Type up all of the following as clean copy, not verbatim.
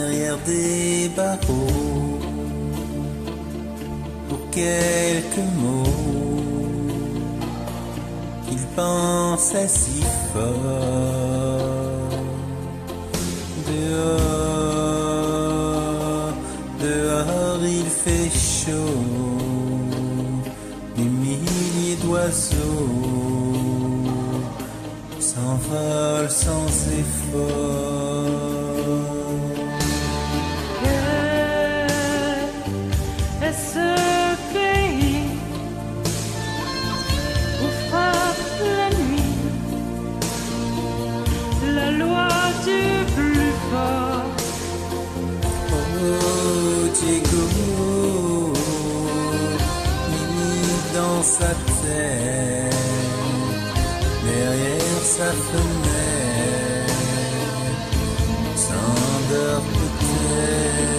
Derrière des barreaux, pour quelques mots qu'il pensait si fort. Dehors, dehors il fait chaud, des milliers d'oiseaux s'envolent sans effort. Quel est ce pays où frappe la nuit la loi du plus fort? Oh Diego, Mimi dans sa tête, derrière sa fenêtre, s'endort peut-être.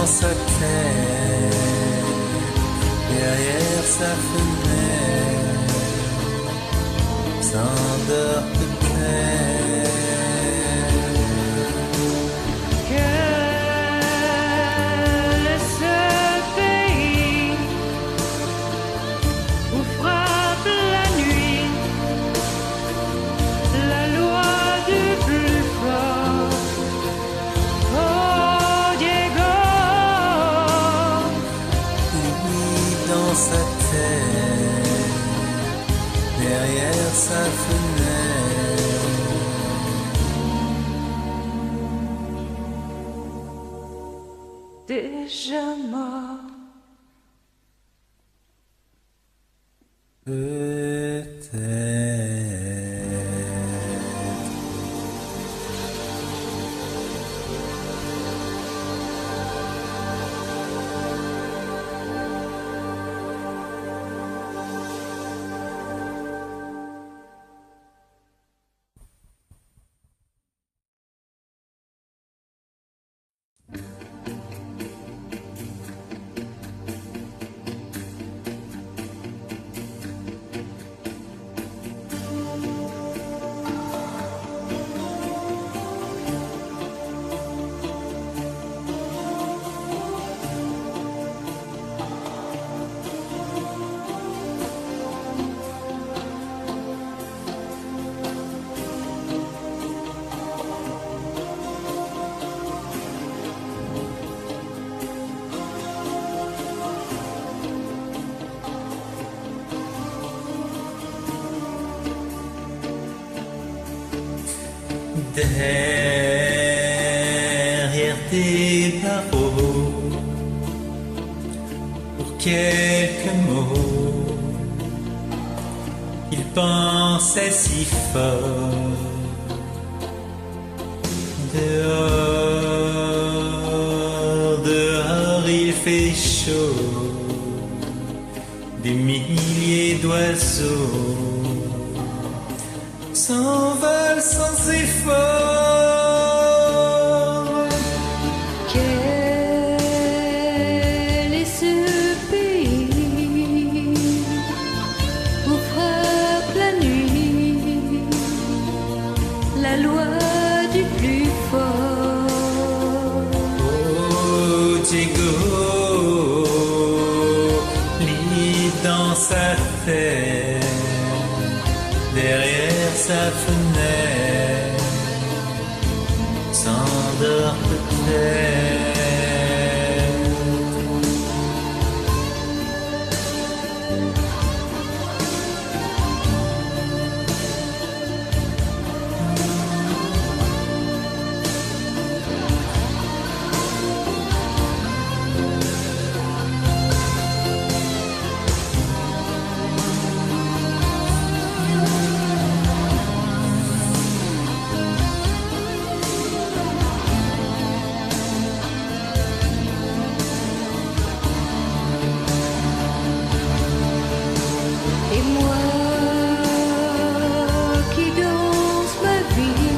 Sa tête, derrière sa fenêtre, s'endort peut-être. Quel est ce pays où frappe la nuit la loi du plus fort? Oh Diego, sa tête, derrière sa fenêtre, déjà mort. Peut-être. Derrière tes barreaux, pour quelques mots, il pensais si fort. Dehors, dehors il fait chaud, des milliers d'oiseaux s'envolent sans effort. Quel est ce pays où frappe la nuit la loi du plus fort? Oh, Diego, lit dans sa tête, derrière sa fenêtre, s'endort peut-être. Et moi qui danse ma vie,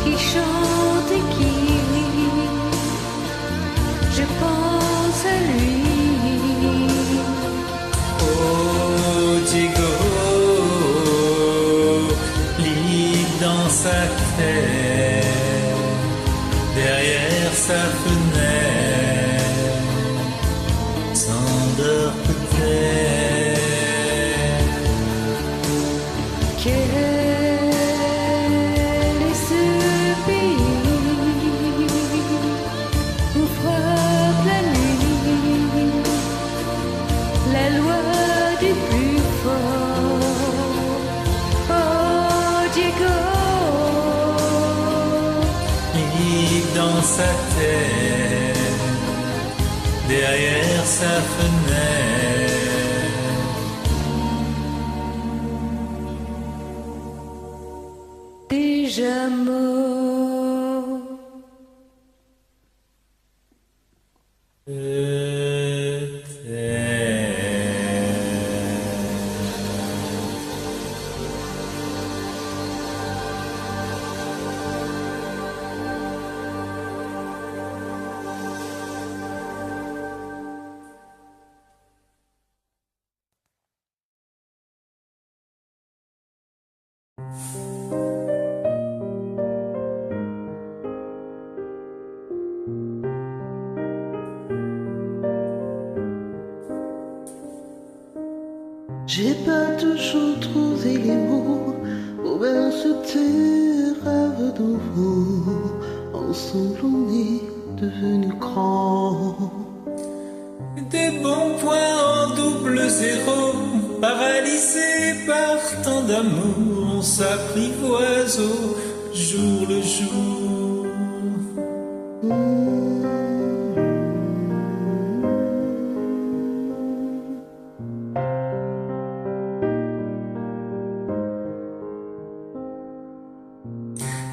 qui chante et qui rit, je pense à lui. Oh, Diego, lit dans sa tête, derrière sa fenêtre, s'endort peut-être. Quel est ce pays où frappe la nuit la loi du plus fort? Oh, Diego, Lit dans sa tête, derrière sa fenêtre. déjà mort. J'ai pas toujours trouvé les mots pour bercer tes rêves nouveaux. Ensemble on est devenus grands. Des bons points en double zéro, paralysés par tant d'amour, on s'apprivoise au jour le jour.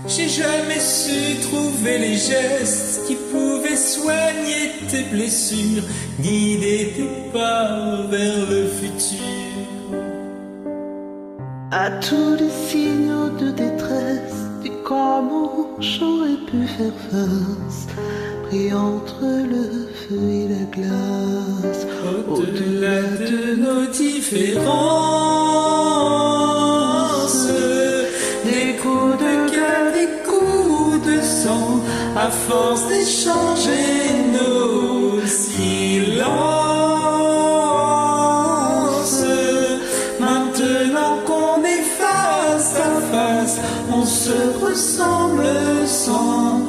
J'ai jamais su trouver les gestes qui pouvaient soigner tes blessures, guider tes pas vers le futur. À tous les signaux de détresse, dis comment j'aurais pu faire face, pris entre le feu et la glace. Au-delà de nos différences, des coups de cœur, des coups de sang, à force d'échanger nos silences. Maintenant qu'on est face à face, on se ressemble 100%.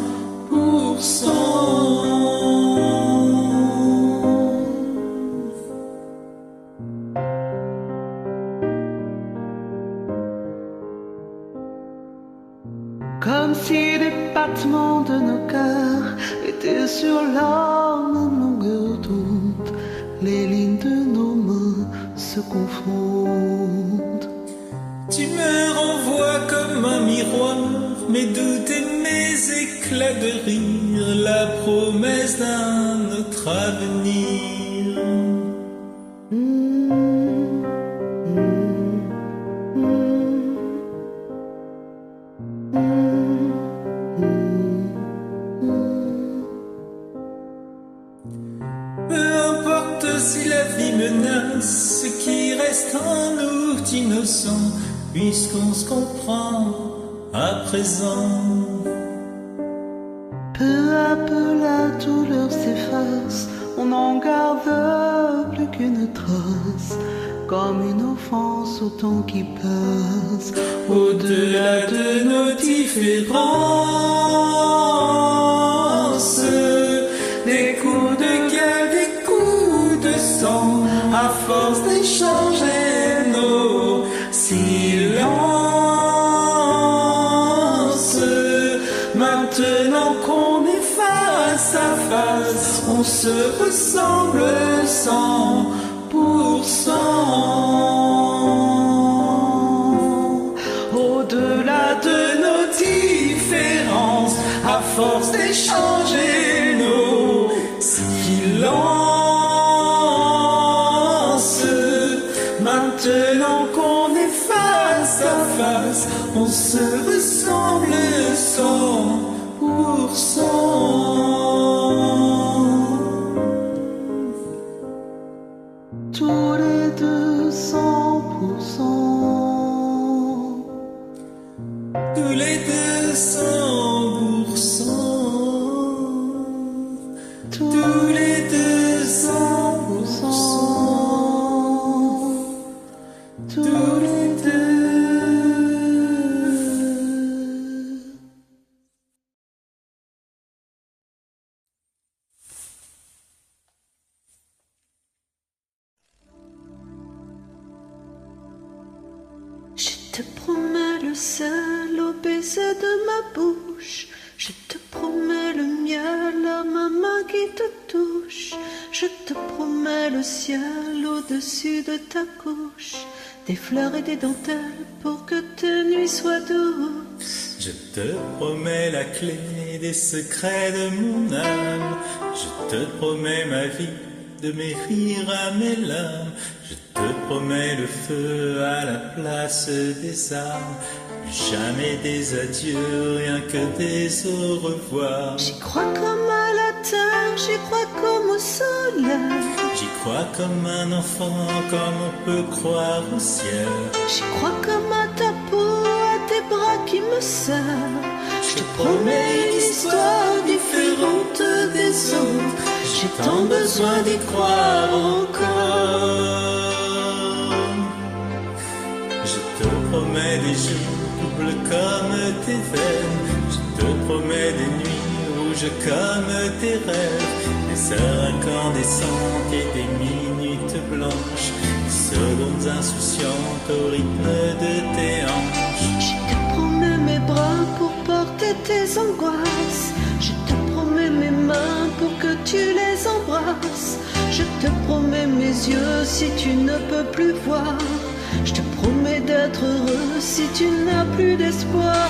Comme si les battements de nos cœurs étaient sur la même longueur d'onde, les lignes de nos mains se se confondent. Tu me renvoies comme un miroir mes doutes et mes éclats de rire, la promesse d'un autre avenir. Peu importe si la vie menace ce qui reste en nous d'innocent, puisqu'on se comprend à présent. Peu à peu la douleur s'efface, on n'en garde plus qu'une trace, comme une offense au temps qui passe. Au-delà de nos différences, des coups de gueule, des coups de sang, à force d'échanger nos silences. Maintenant qu'on est face à face, on se ressemble 100%. Au-delà de nos différences, à force d'échanger nos silences. Maintenant qu'on est face à face, on se ressemble 100%. Tous les deux 100%. Tous les deux 100%. Tous les deux 100%. Tous les deux. Je te promets le sel au baiser de ma bouche. Je te promets le miel à ma main qui te touche. Je te promets le ciel au-dessus de ta couche. Des fleurs et des dentelles pour que tes nuits soient douces. Je te promets la clé des secrets de mon âme. Je te promets ma vie, de mes rires à mes larmes. Je te promets le feu à la place des armes. Plus jamais des adieux, rien que des au revoir. J'y crois comme à la terre, j'y crois comme au soleil. J'y crois comme un enfant, comme on peut croire au ciel. J'y crois comme à ta peau, à tes bras qui me serrent. Je te promets une histoire différente des autres. J'ai tant besoin d'y croire encore. Je te promets des jours doubles comme tes veines. Je te promets des nuits rouges comme tes rêves. Des heures incandescentes et des minutes blanches. Des secondes insouciantes au rythme de tes hanches. Je te promets mes bras pour porter tes angoisses. Je te promets mes mains pour que tu les embrasses. Je te promets mes yeux si tu ne peux plus voir. Je te promets d'être heureux si tu n'as plus d'espoir.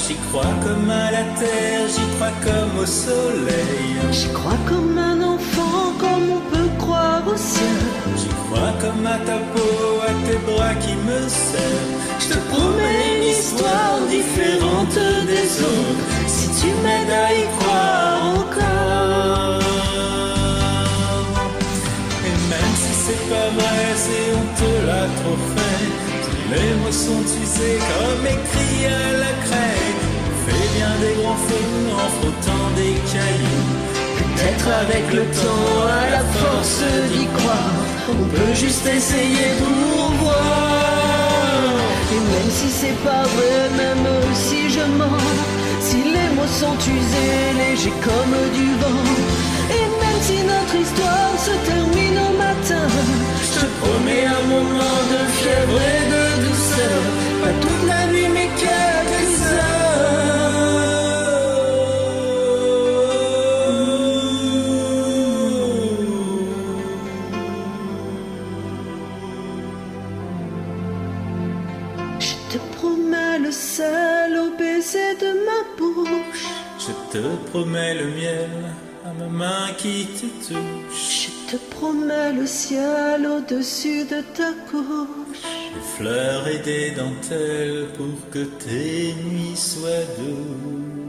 J'y crois comme à la terre, j'y crois comme au soleil. J'y crois comme un enfant, comme on peut croire au ciel. J'y crois comme à ta peau, à tes bras qui me serrent. Je te promets une histoire différente des autres. Si tu m'aides à y croire encore. Et même si c'est pas vrai, c'est on te l'a trop fait. Si les mots sont usés comme écrits à la craie, on fait bien des grands feux en frottant des cailloux. Peut-être avec le temps, à la force d'y croire, on peut juste essayer pour voir. Et même si c'est pas vrai, même si je mens, si les mots sont usés, légers comme du vent, et même si notre histoire se termine au matin, je te promets un moment de fièvre et de douceur, pas toute la nuit mais quelques heures. sel au baiser de ma bouche. Je te promets le miel à ma main qui te touche. Je te promets le ciel au-dessus de ta couche. Des fleurs et des dentelles pour que tes nuits soient douces.